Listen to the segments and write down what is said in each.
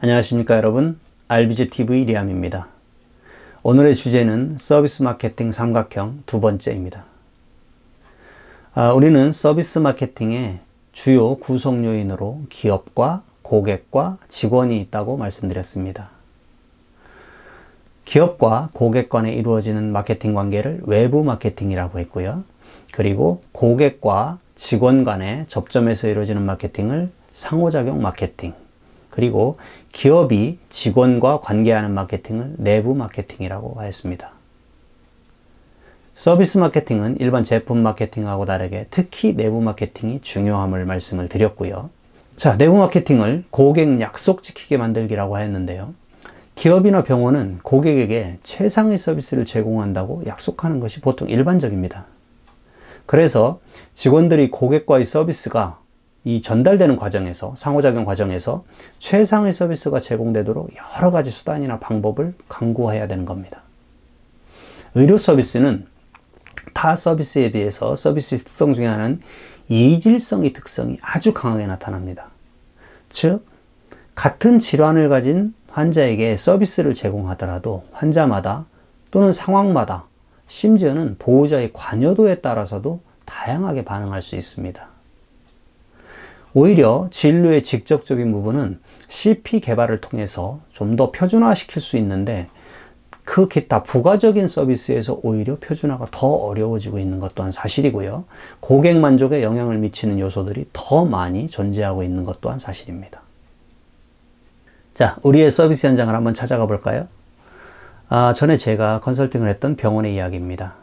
안녕하십니까 여러분, RBGTV 리암입니다. 오늘의 주제는 서비스 마케팅 삼각형 두 번째입니다. 우리는 서비스 마케팅의 주요 구성 요인으로 기업과 고객과 직원이 있다고 말씀드렸습니다. 기업과 고객 간에 이루어지는 마케팅 관계를 외부 마케팅이라고 했고요. 그리고 고객과 직원 간의 접점에서 이루어지는 마케팅을 상호작용 마케팅, 그리고 기업이 직원과 관계하는 마케팅을 내부 마케팅이라고 하였습니다. 서비스 마케팅은 일반 제품 마케팅하고 다르게 특히 내부 마케팅이 중요함을 말씀을 드렸고요. 자, 내부 마케팅을 고객 약속 지키게 만들기라고 하였는데요. 기업이나 병원은 고객에게 최상의 서비스를 제공한다고 약속하는 것이 보통 일반적입니다. 그래서 직원들이 고객과의 서비스가 이 전달되는 과정에서, 상호작용 과정에서 최상의 서비스가 제공되도록 여러 가지 수단이나 방법을 강구해야 되는 겁니다. 의료 서비스는 타 서비스에 비해서 서비스 특성 중에 하나는 이질성의 특성이 아주 강하게 나타납니다. 즉, 같은 질환을 가진 환자에게 서비스를 제공하더라도 환자마다 또는 상황마다, 심지어는 보호자의 관여도에 따라서도 다양하게 반응할 수 있습니다. 오히려 진료의 직접적인 부분은 CP 개발을 통해서 좀 더 표준화시킬 수 있는데 그 기타 부가적인 서비스에서 오히려 표준화가 더 어려워지고 있는 것 또한 사실이고요. 고객 만족에 영향을 미치는 요소들이 더 많이 존재하고 있는 것 또한 사실입니다. 자, 우리의 서비스 현장을 한번 찾아가 볼까요? 전에 제가 컨설팅을 했던 병원의 이야기입니다.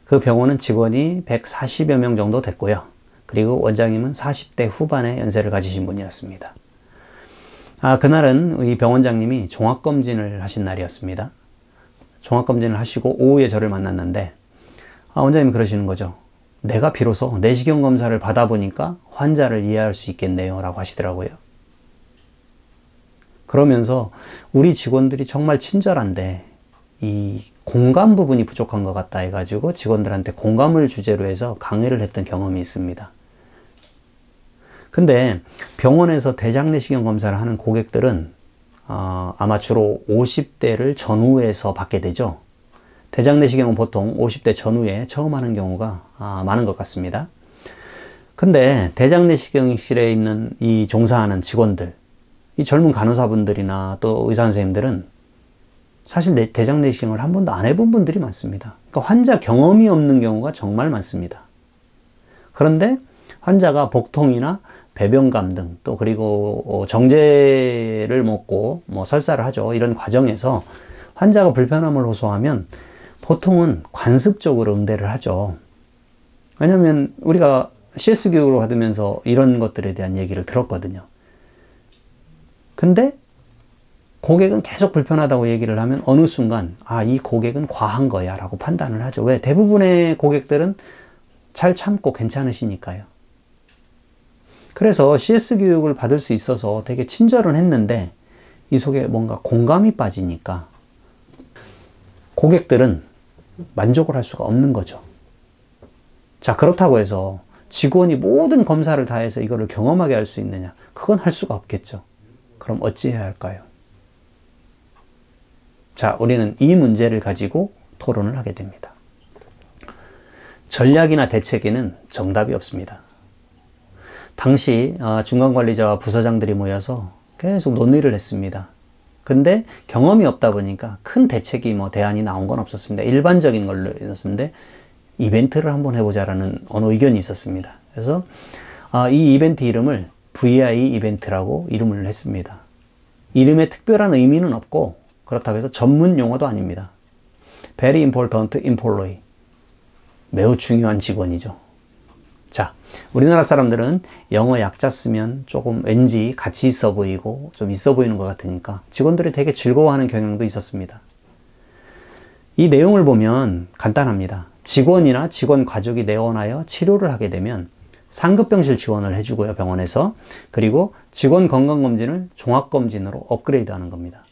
그 병원은 직원이 140여 명 정도 됐고요. 그리고 원장님은 40대 후반의 연세를 가지신 분이었습니다. 그날은 이 병원장님이 종합검진을 하신 날이었습니다. 종합검진을 하시고 오후에 저를 만났는데 원장님이 그러시는 거죠. 내가 비로소 내시경 검사를 받아보니까 환자를 이해할 수 있겠네요 라고 하시더라고요. 그러면서 우리 직원들이 정말 친절한데 이 공감 부분이 부족한 것 같다 해가지고 직원들한테 공감을 주제로 해서 강의를 했던 경험이 있습니다. 근데 병원에서 대장내시경 검사를 하는 고객들은 아마 주로 50대를 전후해서 받게 되죠. 대장내시경은 보통 50대 전후에 처음 하는 경우가 많은 것 같습니다. 근데 대장내시경실에 있는 이 종사하는 직원들, 이 젊은 간호사분들이나 또 의사 선생님들은 사실 대장내시경을 한 번도 안 해본 분들이 많습니다. 그러니까 환자 경험이 없는 경우가 정말 많습니다. 그런데 환자가 복통이나 배변감 등 또 그리고 정제를 먹고 설사를 하죠. 이런 과정에서 환자가 불편함을 호소하면 보통은 관습적으로 응대를 하죠. 왜냐하면 우리가 CS 교육을 받으면서 이런 것들에 대한 얘기를 들었거든요. 근데 고객은 계속 불편하다고 얘기를 하면 어느 순간 이 고객은 과한 거야 라고 판단을 하죠. 왜? 대부분의 고객들은 잘 참고 괜찮으시니까요. 그래서 CS 교육을 받을 수 있어서 되게 친절은 했는데 이 속에 뭔가 공감이 빠지니까 고객들은 만족을 할 수가 없는 거죠. 자, 그렇다고 해서 직원이 모든 검사를 다 해서 이거를 경험하게 할 수 있느냐? 그건 할 수가 없겠죠. 그럼 어찌해야 할까요? 자, 우리는 이 문제를 가지고 토론을 하게 됩니다. 전략이나 대책에는 정답이 없습니다. 당시 중간관리자와 부서장들이 모여서 계속 논의를 했습니다. 근데 경험이 없다 보니까 큰 대책이 대안이 나온 건 없었습니다. 일반적인 걸로였는데 이벤트를 한번 해보자라는 어느 의견이 있었습니다. 그래서 이 이벤트 이름을 VI 이벤트라고 이름을 했습니다. 이름에 특별한 의미는 없고 그렇다고 해서 전문 용어도 아닙니다. Very important employee. 매우 중요한 직원이죠. 자, 우리나라 사람들은 영어 약자 쓰면 조금 왠지 가치 있어 보이고 좀 있어 보이는 것 같으니까 직원들이 되게 즐거워하는 경향도 있었습니다. 이 내용을 보면 간단합니다. 직원이나 직원 가족이 내원하여 치료를 하게 되면 상급병실 지원을 해주고요, 병원에서. 그리고 직원 건강검진을 종합검진으로 업그레이드 하는 겁니다.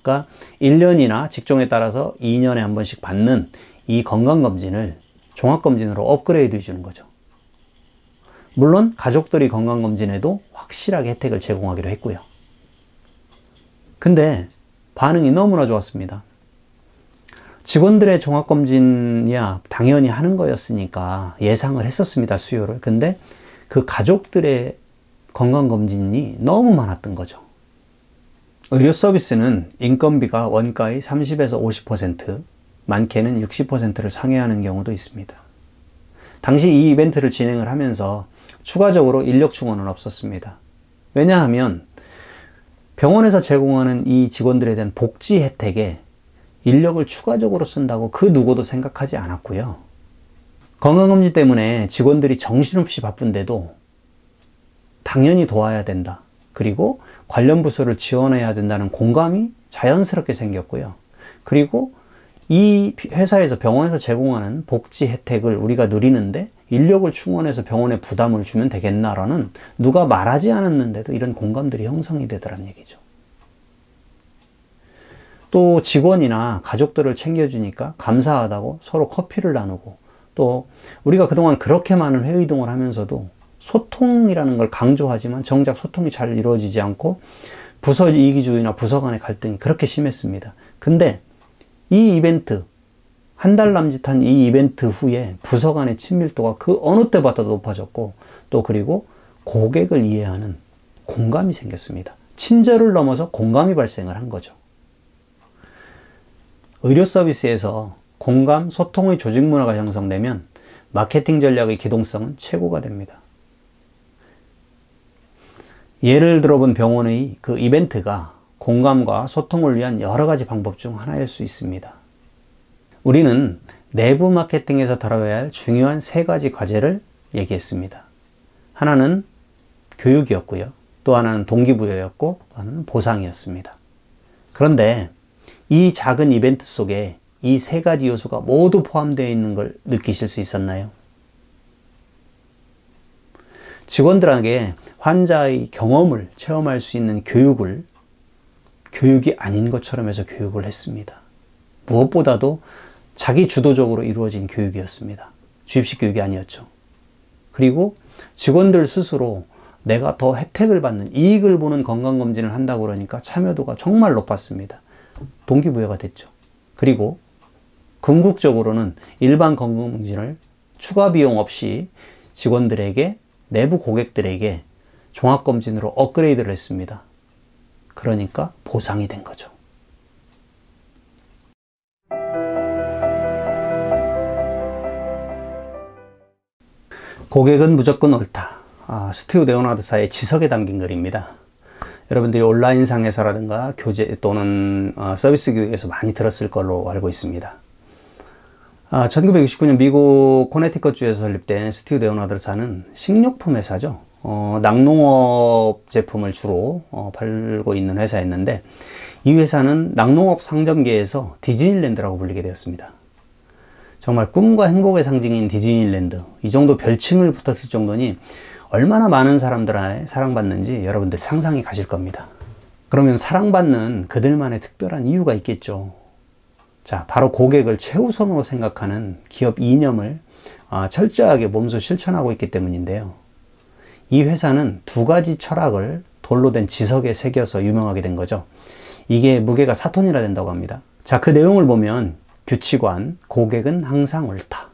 그러니까 1년이나 직종에 따라서 2년에 한 번씩 받는 이 건강검진을 종합검진으로 업그레이드 해주는 거죠. 물론 가족들이 건강검진에도 확실하게 혜택을 제공하기로 했고요. 근데 반응이 너무나 좋았습니다. 직원들의 종합검진이야 당연히 하는 거였으니까 예상을 했었습니다, 수요를. 근데 그 가족들의 건강검진이 너무 많았던 거죠. 의료 서비스는 인건비가 원가의 30에서 50%, 많게는 60%를 상회하는 경우도 있습니다. 당시 이 이벤트를 진행을 하면서 추가적으로 인력 충원은 없었습니다. 왜냐하면 병원에서 제공하는 이 직원들에 대한 복지 혜택에 인력을 추가적으로 쓴다고 그 누구도 생각하지 않았고요. 건강검진 때문에 직원들이 정신없이 바쁜데도 당연히 도와야 된다. 그리고 관련 부서를 지원해야 된다는 공감이 자연스럽게 생겼고요. 그리고 이 회사에서 병원에서 제공하는 복지 혜택을 우리가 누리는데 인력을 충원해서 병원에 부담을 주면 되겠나라는 누가 말하지 않았는데도 이런 공감들이 형성이 되더란 얘기죠. 또 직원이나 가족들을 챙겨주니까 감사하다고 서로 커피를 나누고, 또 우리가 그동안 그렇게 많은 회의동을 하면서도 소통이라는 걸 강조하지만 정작 소통이 잘 이루어지지 않고 부서 이기주의나 부서 간의 갈등이 그렇게 심했습니다. 근데 이 이벤트, 한 달 남짓한 이 이벤트 후에 부서 간의 친밀도가 그 어느 때보다도 높아졌고, 또 그리고 고객을 이해하는 공감이 생겼습니다. 친절을 넘어서 공감이 발생을 한 거죠. 의료 서비스에서 공감, 소통의 조직 문화가 형성되면 마케팅 전략의 기동성은 최고가 됩니다. 예를 들어본 병원의 그 이벤트가 공감과 소통을 위한 여러 가지 방법 중 하나일 수 있습니다. 우리는 내부 마케팅에서 다뤄야 할 중요한 세 가지 과제를 얘기했습니다. 하나는 교육이었고요. 또 하나는 동기부여였고, 또 하나는 보상이었습니다. 그런데 이 작은 이벤트 속에 이 세 가지 요소가 모두 포함되어 있는 걸 느끼실 수 있었나요? 직원들에게 환자의 경험을 체험할 수 있는 교육이 아닌 것처럼 해서 교육을 했습니다. 무엇보다도 자기 주도적으로 이루어진 교육이었습니다. 주입식 교육이 아니었죠. 그리고 직원들 스스로 내가 더 혜택을 받는, 이익을 보는 건강검진을 한다고 그러니까 참여도가 정말 높았습니다. 동기부여가 됐죠. 그리고 궁극적으로는 일반 건강검진을 추가 비용 없이 직원들에게, 내부 고객들에게 종합검진으로 업그레이드를 했습니다. 그러니까 보상이 된 거죠. 고객은 무조건 옳다. 스티브 레오나드사의 지석에 담긴 글입니다. 여러분들이 온라인상에서라든가 교재 또는 서비스 교육에서 많이 들었을 걸로 알고 있습니다. 1969년 미국 코네티컷주에서 설립된 스티브 레오나드사는 식료품 회사죠. 낙농업 제품을 주로 팔고 있는 회사였는데, 이 회사는 낙농업 상점계에서 디즈니랜드라고 불리게 되었습니다. 정말 꿈과 행복의 상징인 디즈니랜드, 이 정도 별칭을 붙었을 정도니 얼마나 많은 사람들의 사랑받는지 여러분들 상상이 가실 겁니다. 그러면 사랑받는 그들만의 특별한 이유가 있겠죠. 자, 바로 고객을 최우선으로 생각하는 기업 이념을 철저하게 몸소 실천하고 있기 때문인데요. 이 회사는 두 가지 철학을 돌로 된 지석에 새겨서 유명하게 된 거죠. 이게 무게가 4톤이나 된다고 합니다. 자, 그 내용을 보면 규칙 1, 고객은 항상 옳다.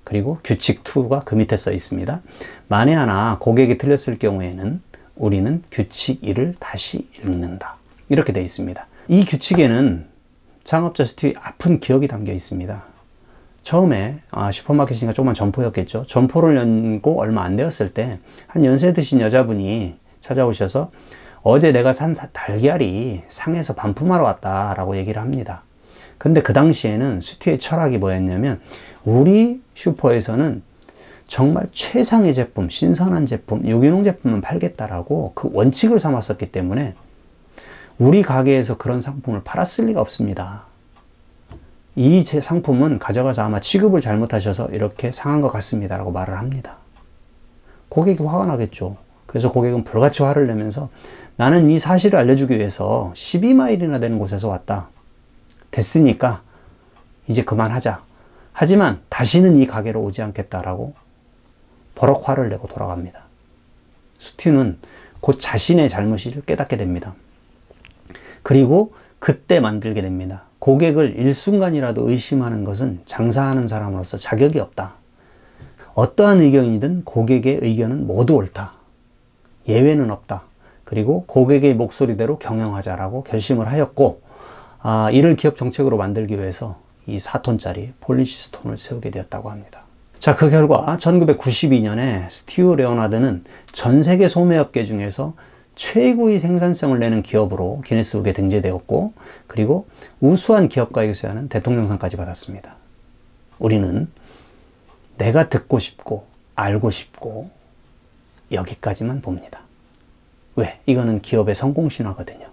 그리고 규칙 2가 그 밑에 써 있습니다. 만에 하나 고객이 틀렸을 경우에는 우리는 규칙 1을 다시 읽는다. 이렇게 되어 있습니다. 이 규칙에는 창업자 스티브의 아픈 기억이 담겨 있습니다. 처음에 슈퍼마켓인가 조그만 점포였겠죠. 점포를 연고 얼마 안 되었을 때 한 연세 드신 여자분이 찾아오셔서 어제 내가 산 달걀이 상해서 반품하러 왔다 라고 얘기를 합니다. 근데 그 당시에는 스티브의 철학이 뭐였냐면, 우리 슈퍼에서는 정말 최상의 제품, 신선한 제품, 유기농 제품만 팔겠다라고 그 원칙을 삼았었기 때문에 우리 가게에서 그런 상품을 팔았을 리가 없습니다. 이 제 상품은 가져가서 아마 취급을 잘못하셔서 이렇게 상한 것 같습니다 라고 말을 합니다. 고객이 화가 나겠죠. 그래서 고객은 불같이 화를 내면서 나는 이 사실을 알려주기 위해서 12마일이나 되는 곳에서 왔다. 됐으니까 이제 그만하자. 하지만 다시는 이 가게로 오지 않겠다라고 버럭 화를 내고 돌아갑니다. 스티브는 곧 자신의 잘못을 깨닫게 됩니다. 그리고 그때 만들게 됩니다. 고객을 일순간이라도 의심하는 것은 장사하는 사람으로서 자격이 없다. 어떠한 의견이든 고객의 의견은 모두 옳다. 예외는 없다. 그리고 고객의 목소리대로 경영하자라고 결심을 하였고, 이를 기업 정책으로 만들기 위해서 이 4톤짜리 폴리시스톤을 세우게 되었다고 합니다. 자, 그 결과 1992년에 스티브 레오나드는 전 세계 소매업계 중에서 최고의 생산성을 내는 기업으로 기네스북에 등재되었고, 그리고 우수한 기업가에게 수여하는 대통령상까지 받았습니다. 우리는 내가 듣고 싶고 알고 싶고 여기까지만 봅니다. 왜? 이거는 기업의 성공 신화거든요.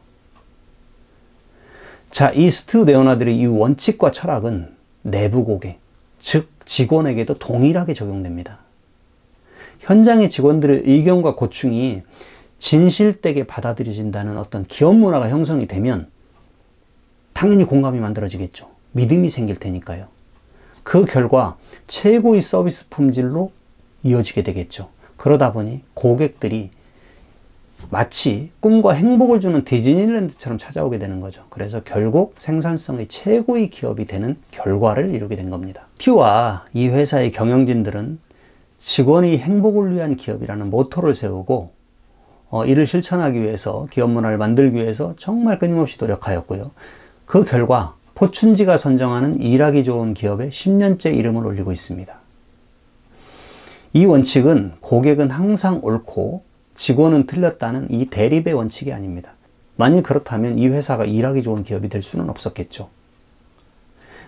자, 이 스티브 레오나드의 이 원칙과 철학은 내부 고객, 즉 직원에게도 동일하게 적용됩니다. 현장의 직원들의 의견과 고충이 진실되게 받아들여진다는 어떤 기업 문화가 형성이 되면 당연히 공감이 만들어지겠죠. 믿음이 생길 테니까요. 그 결과 최고의 서비스 품질로 이어지게 되겠죠. 그러다 보니 고객들이 마치 꿈과 행복을 주는 디즈니랜드처럼 찾아오게 되는 거죠. 그래서 결국 생산성의 최고의 기업이 되는 결과를 이루게 된 겁니다. 스티브와 이 회사의 경영진들은 직원의 행복을 위한 기업이라는 모토를 세우고 이를 실천하기 위해서, 기업 문화를 만들기 위해서 정말 끊임없이 노력하였고요. 그 결과 포춘지가 선정하는 일하기 좋은 기업에 10년째 이름을 올리고 있습니다. 이 원칙은 고객은 항상 옳고 직원은 틀렸다는 이 대립의 원칙이 아닙니다. 만일 그렇다면 이 회사가 일하기 좋은 기업이 될 수는 없었겠죠.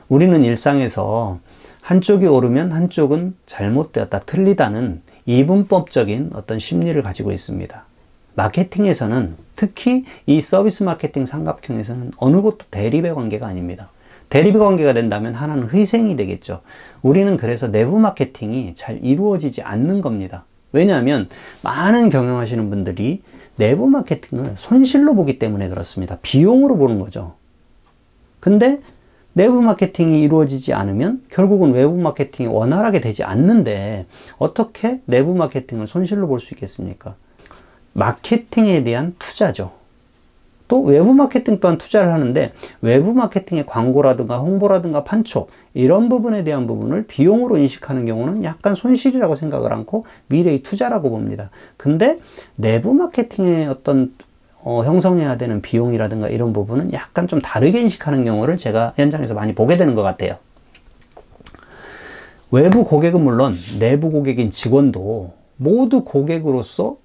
우리는 일상에서 한쪽이 옳으면 한쪽은 잘못되었다, 틀리다는 이분법적인 어떤 심리를 가지고 있습니다. 마케팅에서는, 특히 이 서비스 마케팅 삼각형에서는 어느 것도 대립의 관계가 아닙니다. 대립의 관계가 된다면 하나는 희생이 되겠죠. 우리는 그래서 내부 마케팅이 잘 이루어지지 않는 겁니다. 왜냐하면 많은 경영하시는 분들이 내부 마케팅을 손실로 보기 때문에 그렇습니다. 비용으로 보는 거죠. 근데 내부 마케팅이 이루어지지 않으면 결국은 외부 마케팅이 원활하게 되지 않는데 어떻게 내부 마케팅을 손실로 볼 수 있겠습니까? 마케팅에 대한 투자죠. 또 외부 마케팅 또한 투자를 하는데 외부 마케팅의 광고라든가 홍보라든가 판촉, 이런 부분에 대한 부분을 비용으로 인식하는 경우는 약간 손실이라고 생각을 않고 미래의 투자라고 봅니다. 근데 내부 마케팅의 어떤 형성해야 되는 비용이라든가 이런 부분은 약간 좀 다르게 인식하는 경우를 제가 현장에서 많이 보게 되는 것 같아요. 외부 고객은 물론 내부 고객인 직원도 모두 고객으로서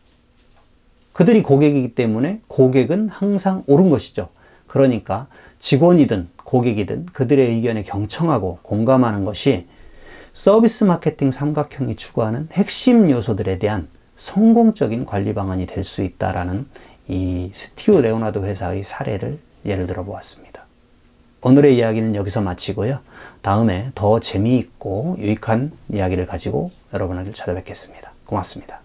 그들이 고객이기 때문에 고객은 항상 옳은 것이죠. 그러니까 직원이든 고객이든 그들의 의견에 경청하고 공감하는 것이 서비스 마케팅 삼각형이 추구하는 핵심 요소들에 대한 성공적인 관리 방안이 될 수 있다라는 이 스티브 레오나드 회사의 사례를 예를 들어 보았습니다. 오늘의 이야기는 여기서 마치고요. 다음에 더 재미있고 유익한 이야기를 가지고 여러분에게 찾아뵙겠습니다. 고맙습니다.